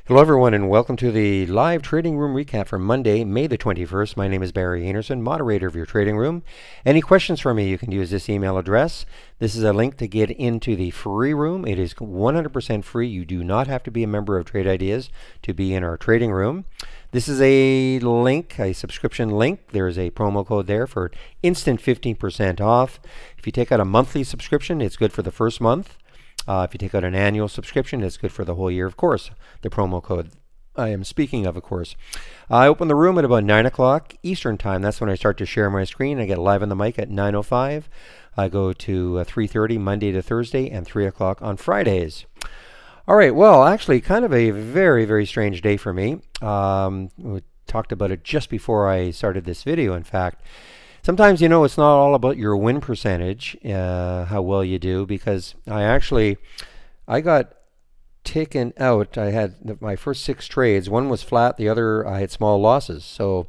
Hello everyone and welcome to the live trading room recap for Monday, May the 21st. My name is Barry Anderson, moderator of your trading room. Any questions for me, you can use this email address. This is a link to get into the free room. It is 100% free. You do not have to be a member of Trade Ideas to be in our trading room. This is a link, a subscription link. There is a promo code there for instant 15% off. If you take out a monthly subscription, it's good for the first month. If you take out an annual subscription, it's good for the whole year, of course. The promo code I am speaking of course. I open the room at about 9 o'clock Eastern Time. That's when I start to share my screen. I get live on the mic at 9:05. I go to 3:30 Monday to Thursday and 3 o'clock on Fridays. All right, well, actually, kind of a very, very strange day for me. We talked about it just before I started this video, in fact. Sometimes, you know, it's not all about your win percentage, how well you do, because I got taken out. I had my first 6 trades. One was flat, the other I had small losses. So,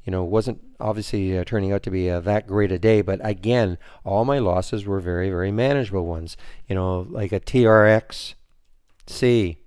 you know, it wasn't obviously turning out to be that great a day. But again, all my losses were very, very manageable ones. You know, like a TRX C.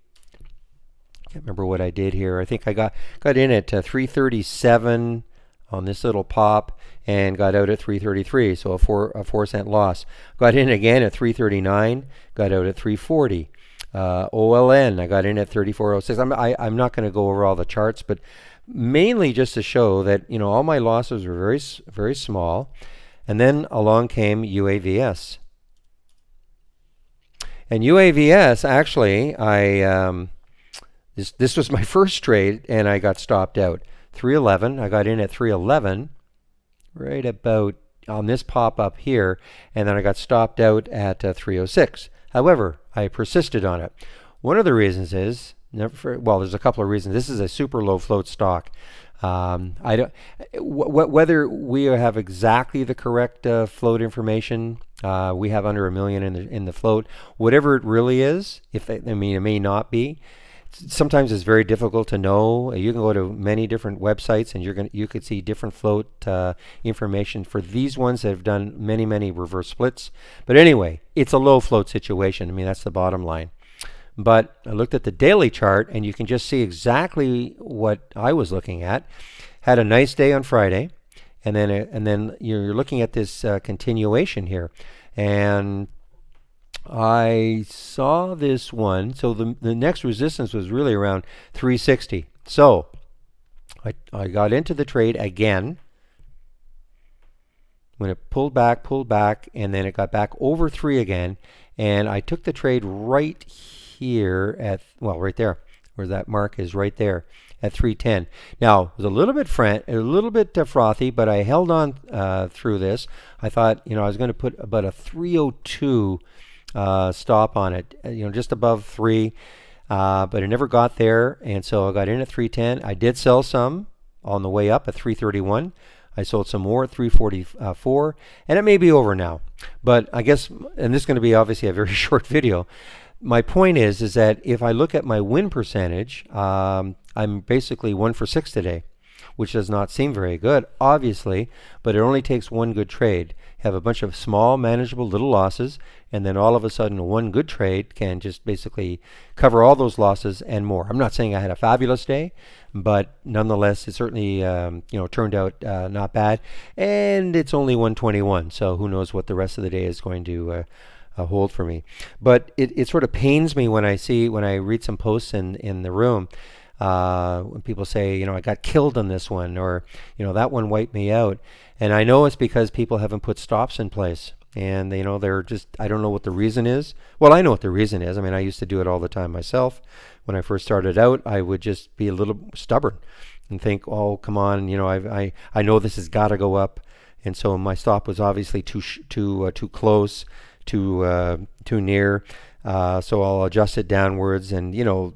Can't remember what I did here. I think I got in at 337 on this little pop and got out at 333, so a 4-cent loss. Got in again at 339, got out at 340. OLN, I got in at 3406. I'm not going to go over all the charts, but mainly just to show that, you know, all my losses were very, very small. And then along came UAVS. And UAVS, actually, this was my first trade, and I got stopped out. 311, I got in at 311, right about on this pop up here, and then I got stopped out at 306. However, I persisted on it. One of the reasons is, well, there's a couple of reasons. This is a super low float stock. I don't, whether we have exactly the correct float information, we have under 1 million in the float. Whatever it really is, I mean, it may not be. Sometimes it's very difficult to know. You can go to many different websites and you could see different float information for these ones that have done many reverse splits. But anyway, it's a low float situation. I mean, that's the bottom line. But I looked at the daily chart and you can just see exactly what I was looking at. Had a nice day on Friday, and then you're looking at this continuation here, and I saw this one. So the next resistance was really around 360. So I got into the trade again when it pulled back, and then it got back over 3 again, and I took the trade right here at, well, right there where that mark is, right there at 310. Now, it was a little bit frothy, but I held on through this. I thought, you know, I was going to put about a 302 stop on it, you know, just above 3, but it never got there, and so I got in at 310. I did sell some on the way up at 331. I sold some more at 344, and it may be over now. But I guess, and this is going to be obviously a very short video. My point is that if I look at my win percentage, I'm basically 1 for 6 today, which does not seem very good, obviously, but it only takes one good trade. Have a bunch of small, manageable little losses, and then all of a sudden one good trade can just basically cover all those losses and more. I'm not saying I had a fabulous day, but nonetheless, it certainly you know, turned out not bad, and it's only 121, so who knows what the rest of the day is going to hold for me. But it sort of pains me when I read some posts in the room. When people say, you know, I got killed on this one, or, you know, that one wiped me out. And I know it's because people haven't put stops in place. And, you know, they're just, I don't know what the reason is. Well, I know what the reason is. I mean, I used to do it all the time myself. When I first started out, I would just be a little stubborn and think, oh, come on, you know, I know this has got to go up. And so my stop was obviously too close, too near. So I'll adjust it downwards, and you know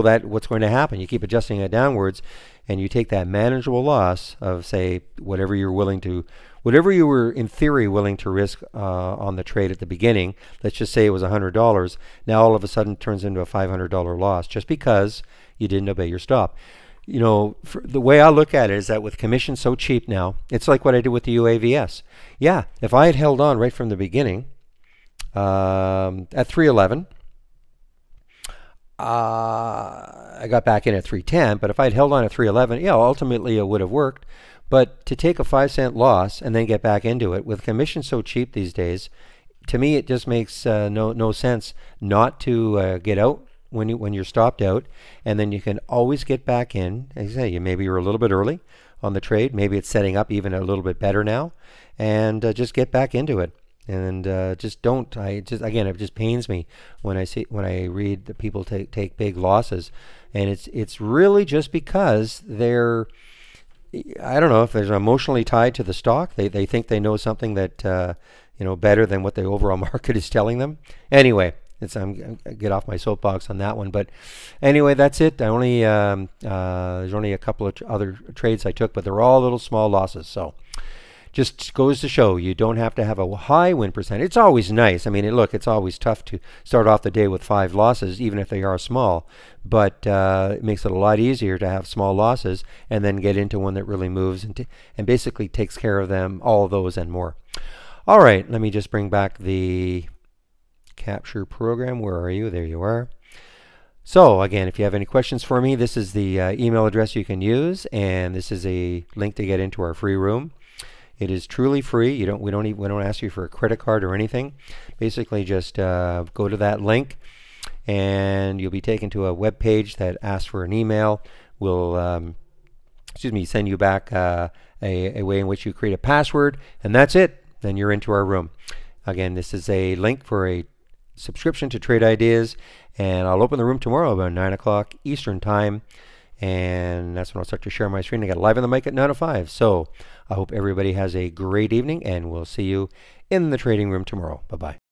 that what's going to happen. You keep adjusting it downwards, and you take that manageable loss of, say, whatever you were in theory willing to risk on the trade at the beginning. Let's just say it was $100. Now all of a sudden it turns into a $500 loss just because you didn't obey your stop. You know, the way I look at it is that with commission so cheap now, it's like what I did with the UAVS. Yeah, if I had held on right from the beginning, at 311, I got back in at 310, but if I'd held on at 311, yeah, ultimately it would have worked. But to take a 5 cent loss and then get back into it with commission so cheap these days, to me it just makes no sense not to get out when you're stopped out, and then you can always get back in. As I say, maybe you're a little bit early on the trade, maybe it's setting up even a little bit better now, and just get back into it. And just don't. Again, it just pains me when I read that people take big losses, and it's really just because they're, I don't know if they're emotionally tied to the stock. They think they know something that better than what the overall market is telling them. Anyway, I get off my soapbox on that one. But anyway, that's it. I only there's only a couple of other trades I took, but they're all little small losses. So just goes to show you don't have to have a high win percentage. It's always nice. I mean, look, it's always tough to start off the day with 5 losses, even if they are small. But it makes it a lot easier to have small losses and then get into one that really moves and basically takes care of them, all of those and more. All right, let me just bring back the capture program. Where are you? There you are. So again, if you have any questions for me, this is the email address you can use, and this is a link to get into our free room. It is truly free. We don't ask you for a credit card or anything. Basically, just go to that link, and you'll be taken to a web page that asks for an email. We'll send you back a way in which you create a password, and that's it. Then you're into our room. Again, this is a link for a subscription to Trade Ideas, and I'll open the room tomorrow about 9 o'clock Eastern Time. And that's when I'll start to share my screen. I got live on the mic at 9:05. So I hope everybody has a great evening, and we'll see you in the trading room tomorrow. Bye-bye.